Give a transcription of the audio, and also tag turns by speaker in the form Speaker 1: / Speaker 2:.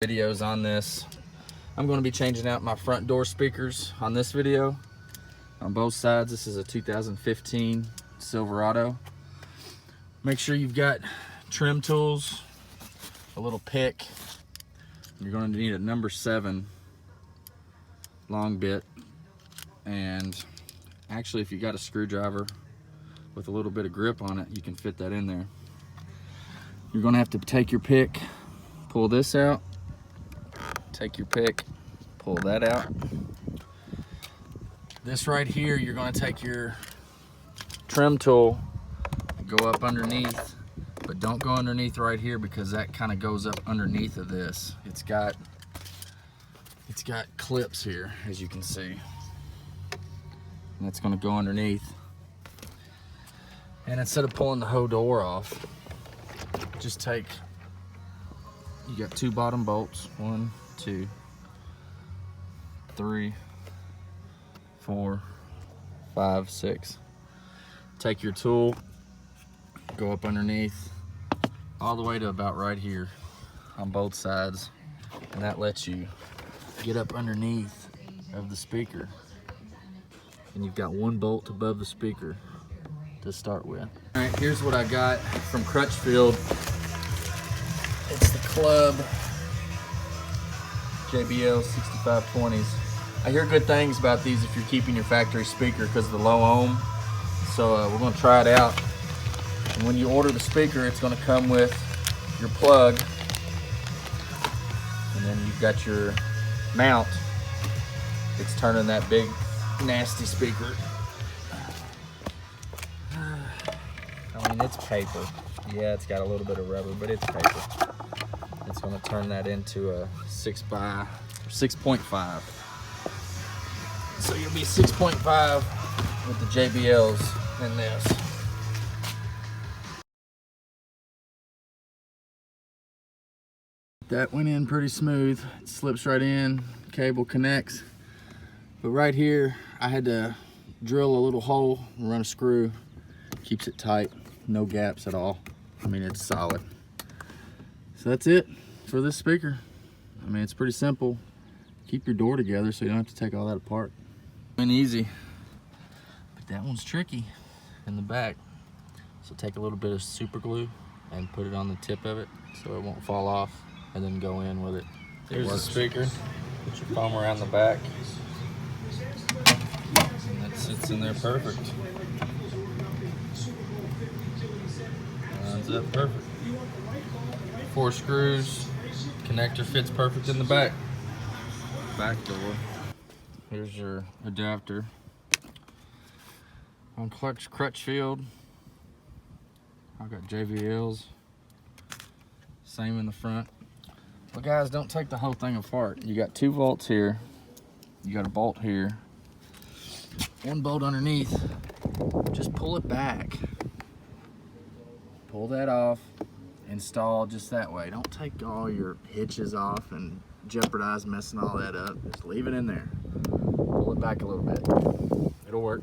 Speaker 1: videos on this. I'm going to be changing out my front door speakers on this video on both sides. This is a 2015 Silverado. Make sure you've got trim tools, a little pick. You're going to need a number 7 long bit, and actually if you got a screwdriver with a little bit of grip on it, you can fit that in there. You're going to have to take your pick, pull this out, take your pick, pull that out. This right here, you're going to take your trim tool and go up underneath, but don't go underneath right here because that kind of goes up underneath of this. It's got clips here, as you can see, and that's going to go underneath. And instead of pulling the whole door off, just take, you got 2 bottom bolts, 1, 2, 3, 4, 5, 6. Take your tool, go up underneath all the way to about right here on both sides, and that lets you get up underneath of the speaker. And you've got 1 bolt above the speaker to start with. All right, here's what I got from Crutchfield. It's the Club JBL 6520s. I hear good things about these if you're keeping your factory speaker because of the low ohm. So we're going to try it out. And when you order the speaker, it's going to come with your plug, and then you've got your mount. It's turning that big nasty speaker. I mean, it's paper. Yeah, it's got a little bit of rubber, but it's paper. It's going to turn that into a 6.5. So you'll be 6.5 with the JBLs in this. That went in pretty smooth. It slips right in, cable connects. But right here, I had to drill a little hole and run a screw. Keeps it tight, no gaps at all. I mean, it's solid. So that's it for this speaker. I mean, it's pretty simple. Keep your door together so you don't have to take all that apart. And easy. But that one's tricky in the back. So take a little bit of super glue and put it on the tip of it so it won't fall off, and then go in with it. Here's the speaker. Put your foam around the back. And that sits in there perfect. Lines up perfect. 4 screws. Connector fits perfect in the back. Back door. Here's your adapter. On Crutchfield, I've got JBLs. Same in the front. Well guys, don't take the whole thing apart. You got 2 volts here. You got a bolt here. 1 bolt underneath. Just pull it back. Pull that off. Install just that way. Don't take all your hitches off and jeopardize messing all that up. Just leave it in there. Pull it back a little bit. It'll work.